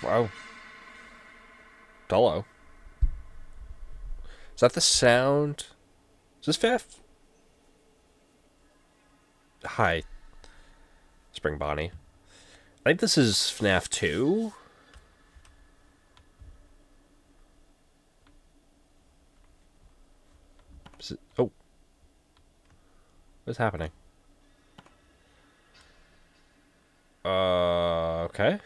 Wow. Dolo. Is that the sound? Is this FNaF? Hi, Spring Bonnie. I think this is FNaF 2. Oh. What's happening? Okay.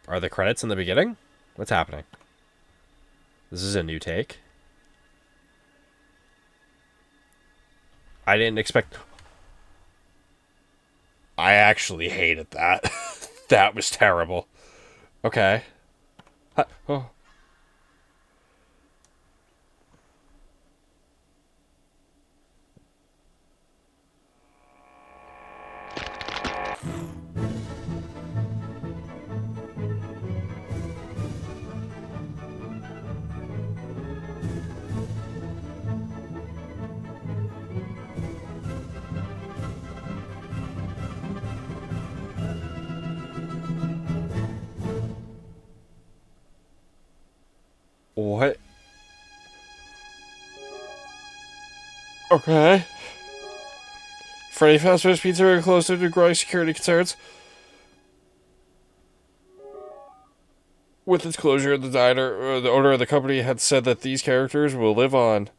Are the credits in the beginning? What's happening? This is a new take. I didn't expect... I actually hated that. That was terrible. Okay. Oh. What? Okay. Freddy fast food pizza are closer to growing security concerns. With its closure, the owner of the company had said that these characters will live on.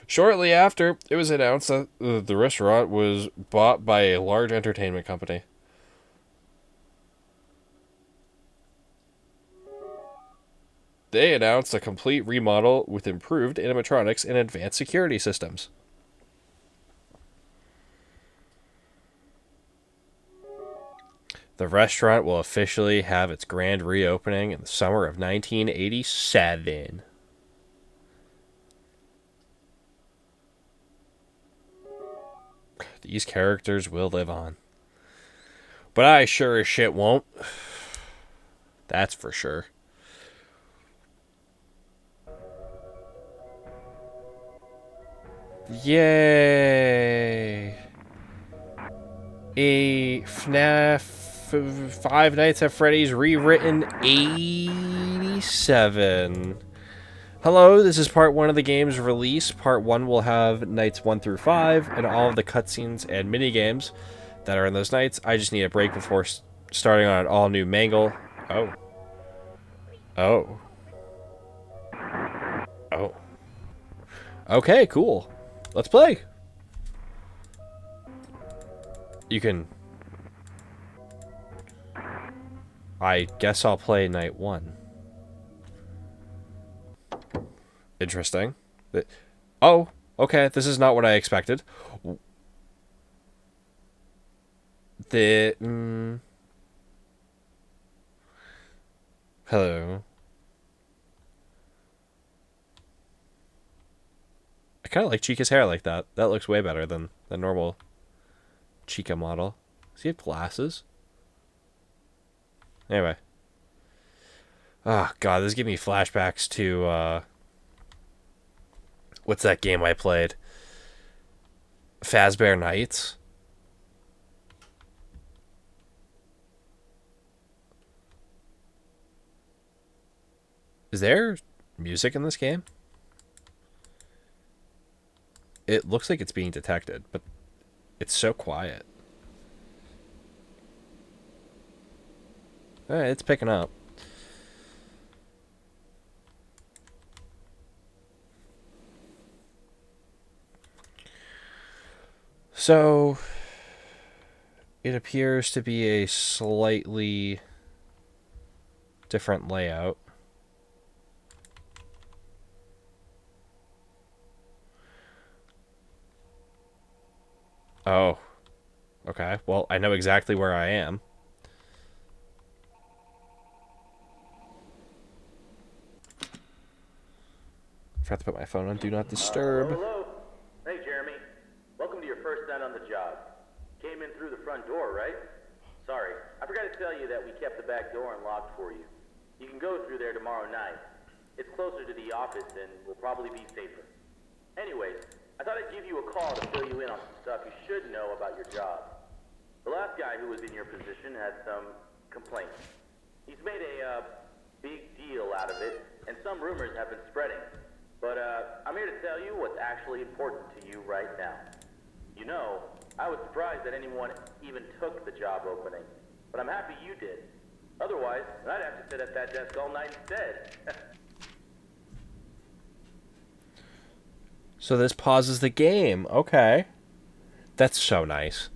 Shortly after, it was announced that the restaurant was bought by a large entertainment company. They announced a complete remodel with improved animatronics and advanced security systems. The restaurant will officially have its grand reopening in the summer of 1987. These characters will live on. But I sure as shit won't. That's for sure. Yay! A FNaF Five Nights at Freddy's Rewritten 87. Hello, this is part 1 of the game's release. Part 1 will have nights 1 through 5 and all of the cutscenes and minigames that are in those nights. I just need a break before starting on an all-new mangle. Oh. Oh. Oh. Okay, cool. Let's play. You can... I guess I'll play night 1. Interesting. Oh, okay. This is not what I expected. Hello. I kind of like Chica's hair like that. That looks way better than the normal Chica model. Does he have glasses? Anyway. Oh, God. This gives me flashbacks to, what's that game I played? Fazbear Nights. Is there music in this game? It looks like it's being detected, but it's so quiet. Alright, it's picking up. So, it appears to be a slightly different layout. Oh. Okay, well, I know exactly where I am. Forgot to put my phone on Do Not Disturb. Hello? Hey, Jeremy. Welcome to your first night on the job. Came in through the front door, right? Sorry, I forgot to tell you that we kept the back door unlocked for you. You can go through there tomorrow night. It's closer to the office and will probably be safer. Anyways, I thought I'd give you a call to fill you in on some stuff you should know about your job. The last guy who was in your position had some complaints. He's made a big deal out of it, and some rumors have been spreading. But I'm here to tell you what's actually important to you right now. You know, I was surprised that anyone even took the job opening, but I'm happy you did. Otherwise, I'd have to sit at that desk all night instead. So this pauses the game. Okay. That's so nice.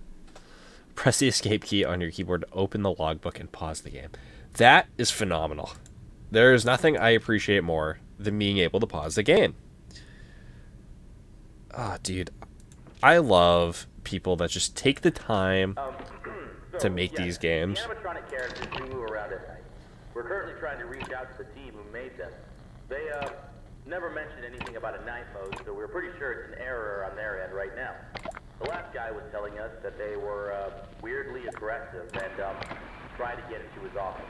Press the escape key on your keyboard to open the logbook and pause the game. That is phenomenal. There is nothing I appreciate more than being able to pause the game. Oh, dude. I love people that just take the time to make these games. The animatronic characters do move around at night. We're currently trying to reach out to the team who made them. They never mentioned anything about a night mode, so we're pretty sure it's an error on their end right now. The last guy was telling us that they were weirdly aggressive and tried to get into his office.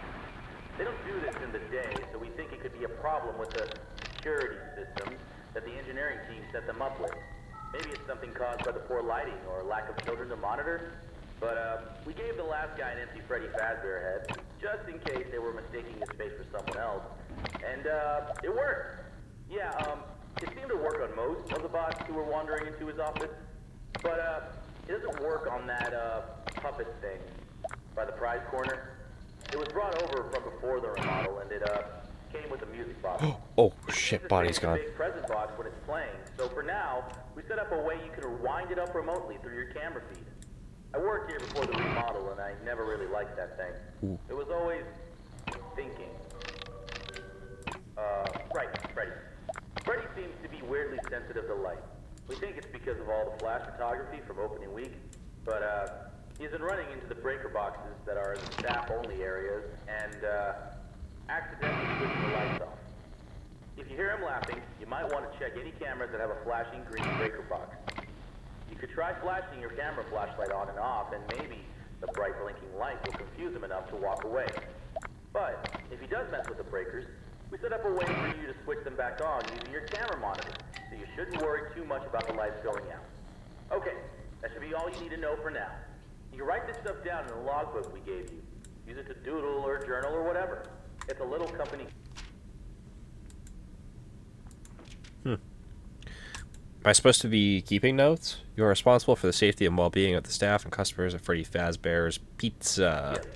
They don't do this in the day, so we think it could be a problem with the security systems that the engineering team set them up with. Maybe it's something caused by the poor lighting or lack of children to monitor. But we gave the last guy an empty Freddy Fazbear head, just in case they were mistaking his face for someone else. And it worked. Yeah, it seemed to work on most of the bots who were wandering into his office. But it doesn't work on that puppet thing by the prize corner. It was brought over from before the remodel, and it came with a music box. Oh shit, body's gone. Big present box when it's playing. So for now, we set up a way you can wind it up remotely through your camera feed. I worked here before the remodel, and I never really liked that thing. Ooh. It was always thinking. Right, Freddy. Freddy seems to be weirdly sensitive to light. We think it's because of all the flash photography from opening week, but he's been running into the breaker boxes that are in the staff-only areas and accidentally switching the lights off. If you hear him laughing, you might want to check any cameras that have a flashing green breaker box. You could try flashing your camera flashlight on and off, and maybe the bright blinking light will confuse him enough to walk away. But if he does mess with the breakers, we set up a way for you to switch them back on using your camera monitor, so you shouldn't worry too much about the lights going out. Okay, that should be all you need to know for now. You can write this stuff down in the logbook we gave you. Use it to doodle or journal or whatever. It's a little company. Am I supposed to be keeping notes? You are responsible for the safety and well-being of the staff and customers at Freddy Fazbear's Pizza. Yes.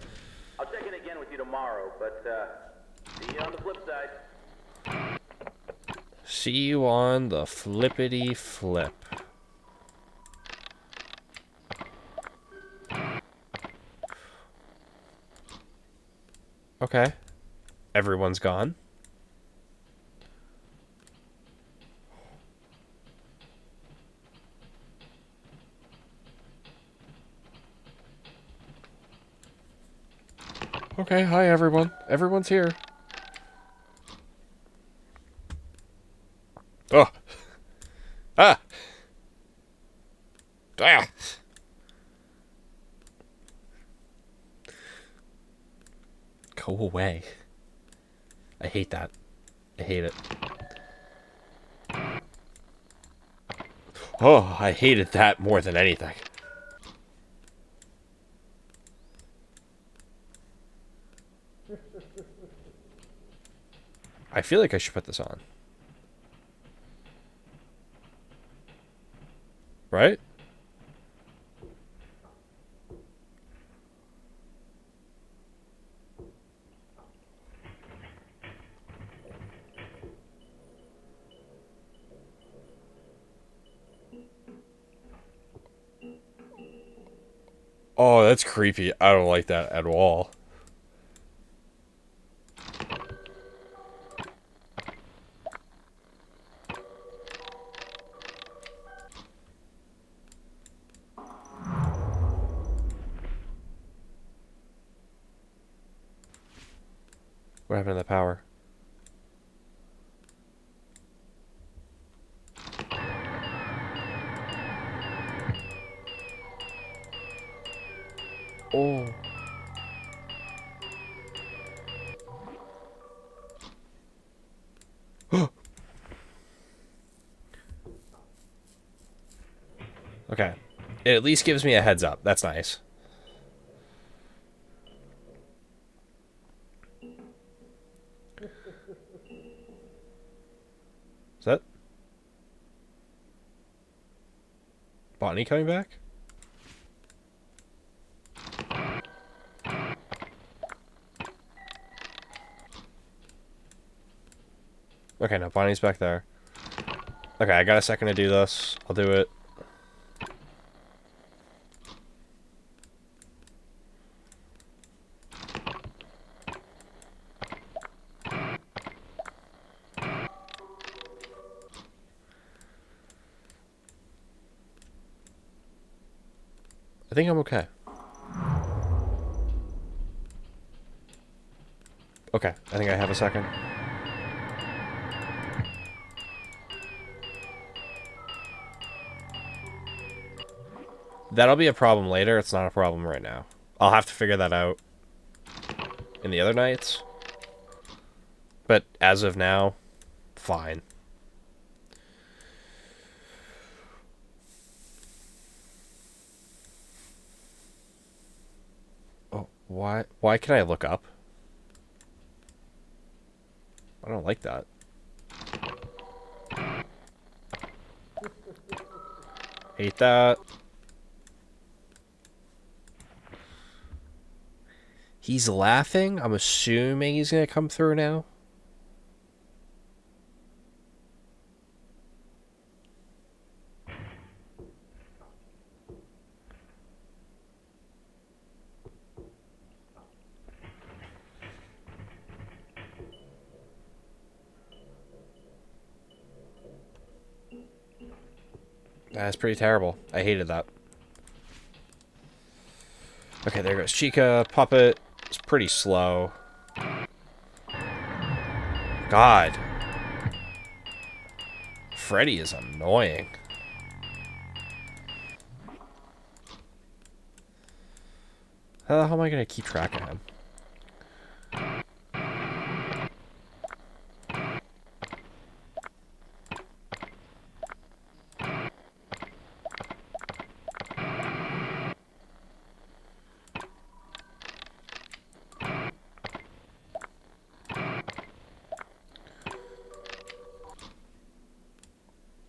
I'll check in again with you tomorrow, but see you on the flip side. See you on the flippity flip. Okay. Everyone's gone. Okay, hi everyone. Everyone's here. Oh. Ah. Ah. Go away. I hate that. I hate it. Oh, I hated that more than anything. I feel like I should put this on. Right? Oh, that's creepy. I don't like that at all. What happened to the power? Oh. Okay. It at least gives me a heads up. That's nice. Is that Bonnie coming back? Okay, no, Bonnie's back there. Okay, I got a second to do this. I'll do it. I think I'm okay. Okay, I think I have a second. That'll be a problem later. It's not a problem right now. I'll have to figure that out in the other nights. But as of now, fine. Oh, why can I look up? I don't like that. Hate that. He's laughing. I'm assuming he's gonna come through now. That's pretty terrible. I hated that. Okay, there goes Chica. Puppet. It's pretty slow. God. Freddy is annoying. How the hell am I going to keep track of him?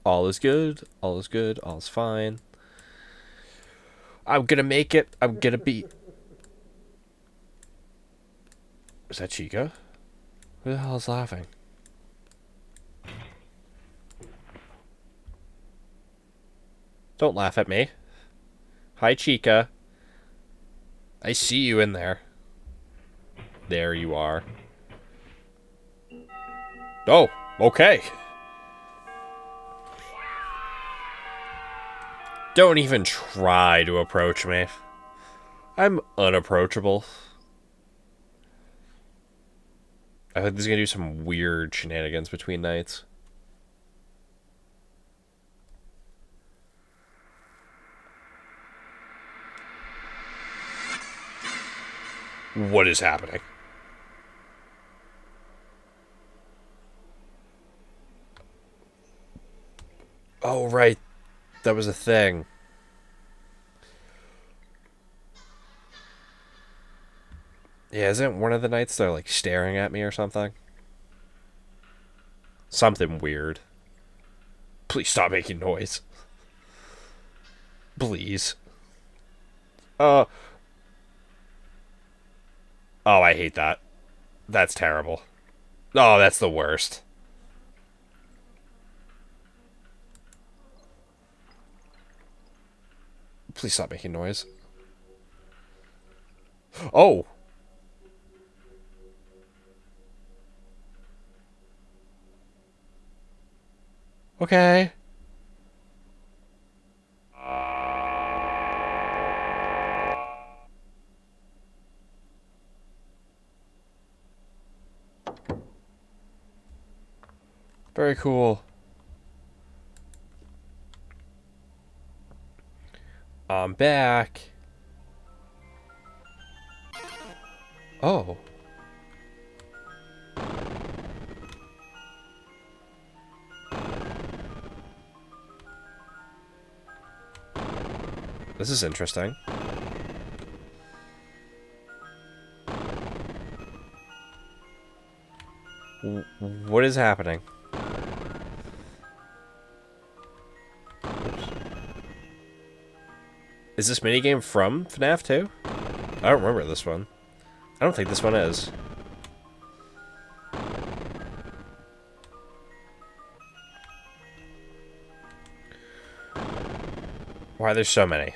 All is good. All is good. All is fine. I'm gonna make it. I'm gonna be... Is that Chica? Who the hell is laughing? Don't laugh at me. Hi, Chica. I see you in there. There you are. Oh, okay. Don't even try to approach me. I'm unapproachable. I think this is gonna do some weird shenanigans between nights. What is happening? Oh, right. That was a thing. Yeah, isn't one of the nights they're like staring at me or something? Something weird. Please stop making noise. Please. Oh, I hate that. That's terrible. Oh, that's the worst. Please stop making noise. Oh. Okay. Very cool. I'm back. Oh. This is interesting. What is happening? Is this minigame from FNaF too? I don't remember this one. I don't think this one is. Why are there so many?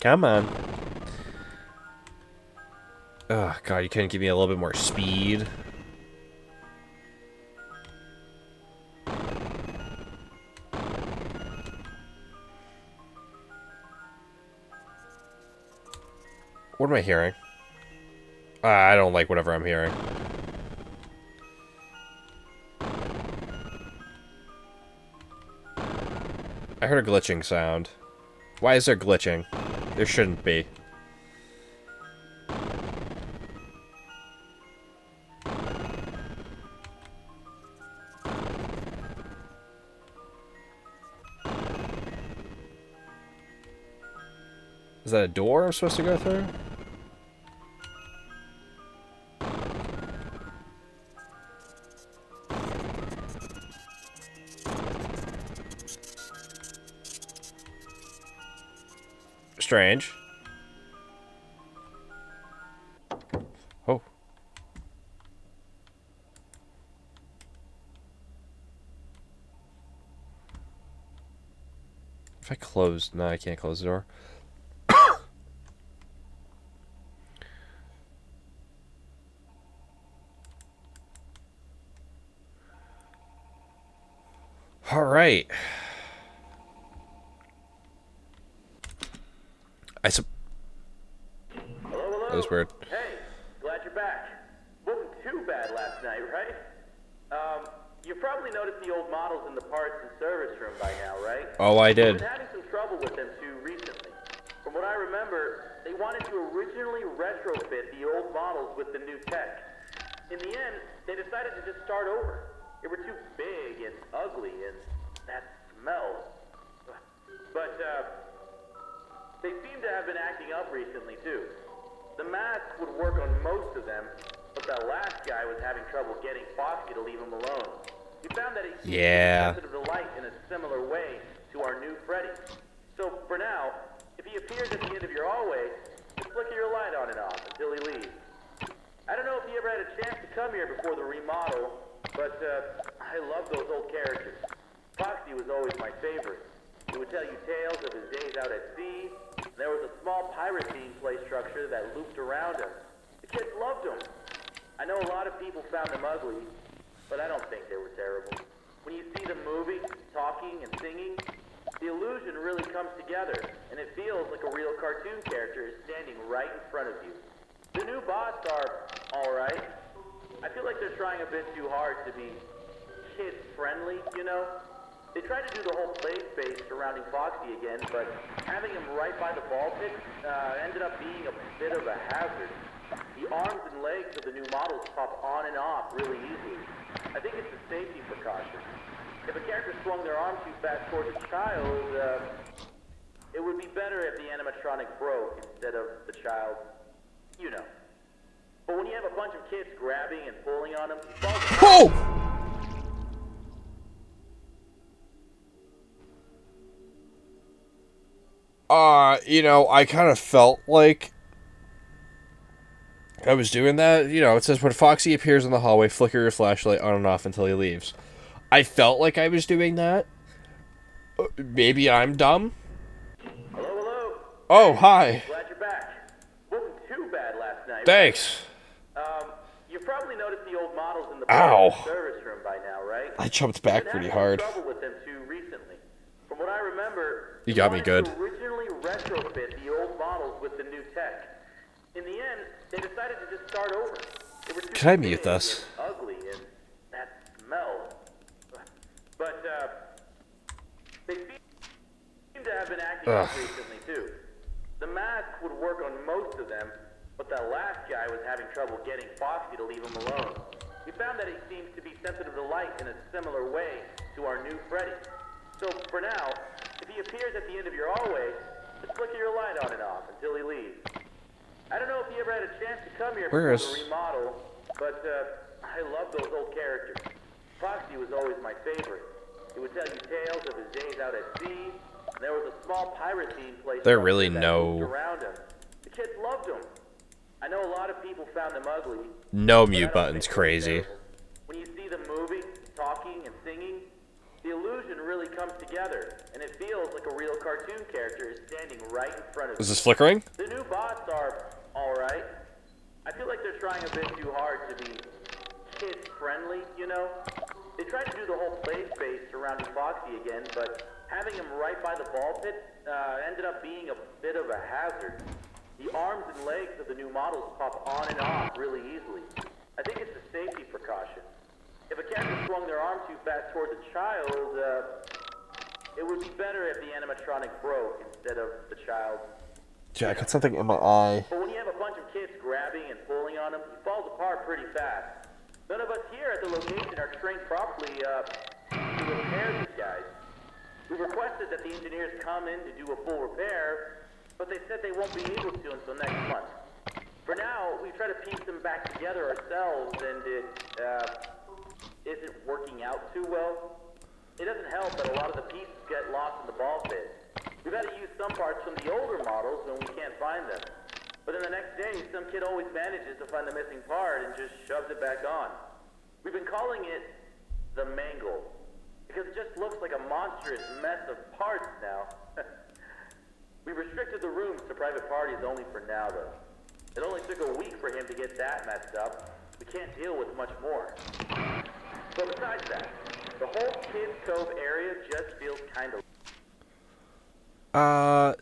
Come on. Oh, God, you couldn't give me a little bit more speed. What am I hearing? I don't like whatever I'm hearing. I heard a glitching sound. Why is there glitching? There shouldn't be. Is that a door I'm supposed to go through? Strange. Oh. If I close... No, I can't close the door. All right. Hello, hello. That was weird. Hey, glad you're back. Wasn't too bad last night, right? You probably noticed the old models in the parts and service room by now, right? Oh, I I've did. been having some trouble with them too recently. From what I remember, they wanted to originally retrofit the old models with the new tech. In the end, they decided to just start over. They were too big and ugly and that smell. But, they seem to have been acting up recently, too. The mask would work on most of them, but that last guy was having trouble getting Foxy to leave him alone. We found that he seemed sensitive to light in a similar way to our new Freddy. So, for now, if he appears at the end of your hallway, just flicker your light on and off until he leaves. I don't know if you ever had a chance to come here before the remodel, but, I love those old characters. Foxy was always my favorite. He would tell you tales of his days out at sea. There was a small pirate-themed play structure that looped around him. The kids loved him. I know a lot of people found him ugly, but I don't think they were terrible. When you see them moving, talking, and singing, the illusion really comes together, and it feels like a real cartoon character is standing right in front of you. The new bots are alright. I feel like they're trying a bit too hard to be kid-friendly, you know? They tried to do the whole play space surrounding Foxy again, but having him right by the ball pit ended up being a bit of a hazard. The arms and legs of the new models pop on and off really easily. I think it's a safety precaution. If a character swung their arm too fast towards a child, it would be better if the animatronic broke instead of the child, you know. But when you have a bunch of kids grabbing and pulling on him, Oh! You know, I kind of felt like I was doing that. You know, it says when Foxy appears in the hallway, flicker your flashlight on and off until he leaves. I felt like I was doing that. Maybe I'm dumb. Hello, hello. Oh, hi. Glad you're back. Wasn't too bad last night. Thanks. You probably noticed the old models in the service room by now, right? I jumped back pretty hard. Trouble with them too recently. From what I remember, You got me good. they originally retrofit the old models with the new tech. In the end, they decided to just start over. They were too Can I mute big this? and ugly and that smell. But they seem to have been acting up recently too. The mask would work on most of them, but that last guy was having trouble getting Foxy to leave him alone. We found that he seems to be sensitive to light in a similar way to our new Freddy. So, for now, if he appears at the end of your hallway, just flicker your light on and off until he leaves. here Where before is... the remodel, but I love those old characters. Foxy was always my favorite. He would tell you tales of his days out at sea, and there was a small pirate-themed place There really that no... moved around him. The kids loved him. I know a lot of people found them ugly. No mute button's crazy. When you see them moving, talking, and singing, the illusion really comes together, and it feels like a real cartoon character is standing right in front of you. Is this flickering? The new bots are alright. I feel like they're trying a bit too hard to be kid-friendly, you know? They tried to do the whole play space surrounding Foxy again, but having him right by the ball pit ended up being a bit of a hazard. The arms and legs of the new models pop on and off really easily. I think it's a safety precaution. If a character swung their arm too fast towards a child, it would be better if the animatronic broke instead of the child. Yeah, I got something in my eye. But when you have a bunch of kids grabbing and pulling on him, he falls apart pretty fast. None of us here at the location are trained properly to repair these guys. We requested that the engineers come in to do a full repair, but they said they won't be able to until next month. For now, we try to piece them back together ourselves, and it isn't working out too well. It doesn't help that a lot of the pieces get lost in the ball pit. We've had to use some parts from the older models when we can't find them. But then the next day, some kid always manages to find the missing part and just shoves it back on. We've been calling it the Mangle, because it just looks like a monstrous mess of parts now. We restricted the rooms to private parties only for now, though. It only took a week for him to get that messed up. We can't deal with much more. But besides that, the whole Kids Cove area just feels kind of...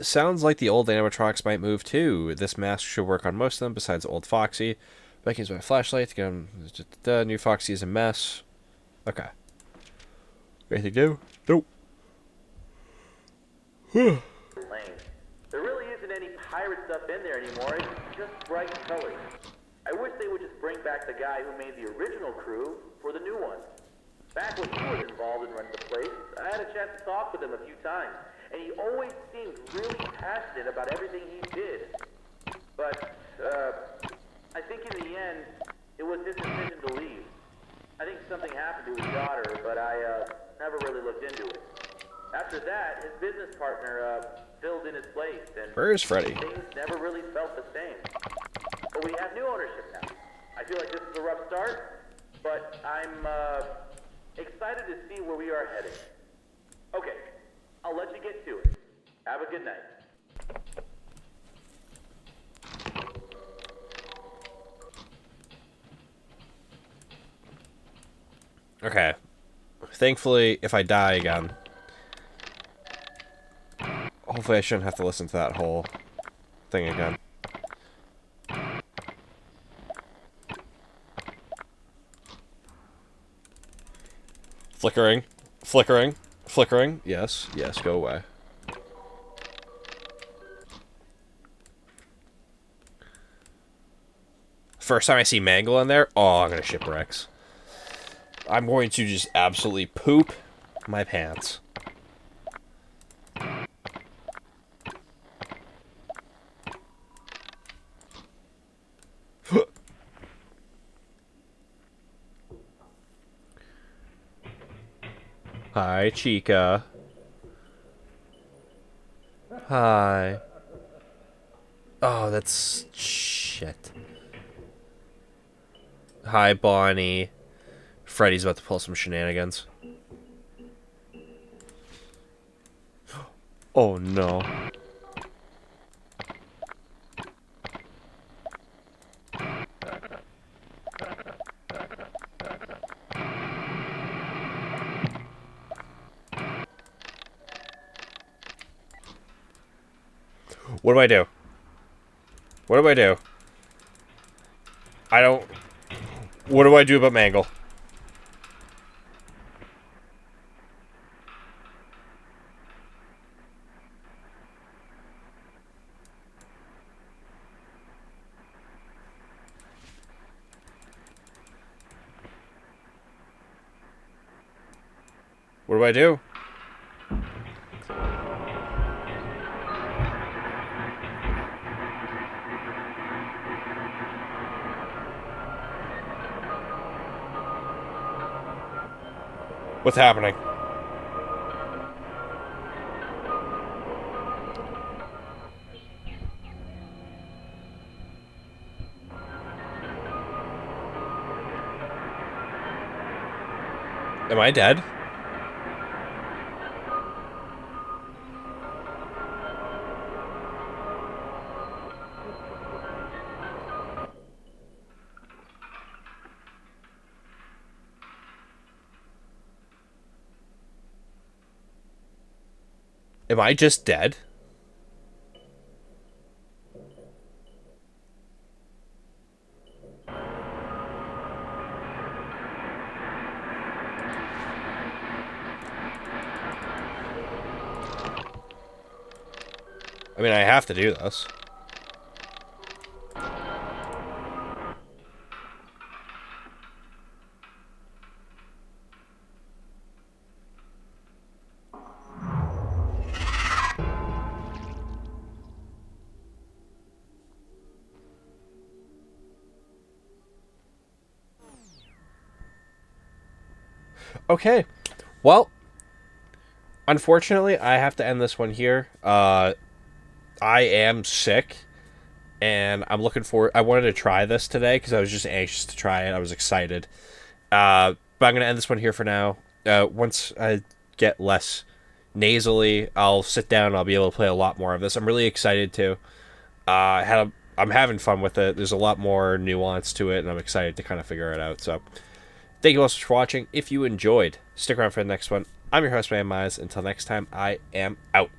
Sounds like the old animatronics might move too. This mask should work on most of them besides old Foxy. Back use my flashlight to get him. New Foxy is a mess. Okay. Anything new? Nope. There really isn't any pirate stuff in there anymore. It's just bright colors. I wish they would just bring back the guy who made the original crew for the new one. Back when he was involved in running the place, I had a chance to talk with him a few times, and he always seemed really passionate about everything he did. But, I think in the end, it was his decision to leave. I think something happened to his daughter, but I, never really looked into it. After that, his business partner, filled in his place, and Where is Freddy? things never really felt the same. But we have new ownership now. I feel like this is a rough start, but I'm, excited to see where we are headed. Okay, I'll let you get to it. Have a good night. Okay. Thankfully, if I die again, hopefully I shouldn't have to listen to that whole thing again. Flickering. Flickering. Flickering. Yes. Yes, go away. First time I see Mangle in there, oh, I'm gonna shipwrecks. I'm going to just absolutely poop my pants. Hi, Chica. Hi. Oh, that's shit. Hi, Bonnie. Freddy's about to pull some shenanigans. Oh no. What do I do? What do I do? I don't... What do I do about Mangle? What do I do? What's happening? Am I dead? Am I just dead? I mean, I have to do this. Okay. Well, unfortunately, I have to end this one here. I am sick, and I'm looking forward. I wanted to try this today because I was just anxious to try it. I was excited. But I'm going to end this one here for now. Once I get less nasally, I'll sit down and I'll be able to play a lot more of this. I'm really excited to. I'm having fun with it. There's a lot more nuance to it, and I'm excited to kind of figure it out. So, thank you all so much for watching. If you enjoyed, stick around for the next one. I'm your host, MattyMIZE. Until next time, I am out.